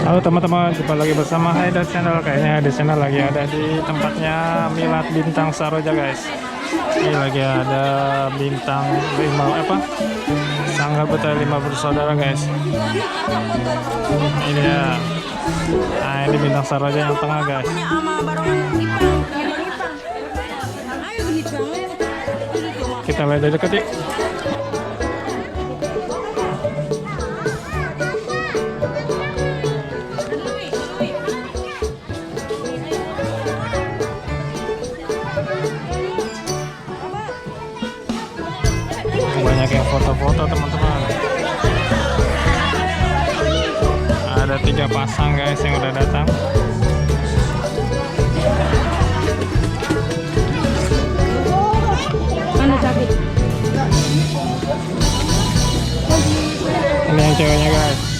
Halo teman-teman, jumpa lagi bersama Haidar Channel. Kayaknya di channel lagi ada di tempatnya Milad Bintang Saroja guys. Ini lagi ada bintang 5 apa? Sanggar Betawi 5 bersaudara guys. Ini dia. Nah, ini bintang Saroja yang tengah guys. Kita lihat dari dekat yuk. Banyak yang foto-foto teman-teman. Ada 3 pasang guys yang udah datang. Mana sakit? Ini yang ceweknya guys.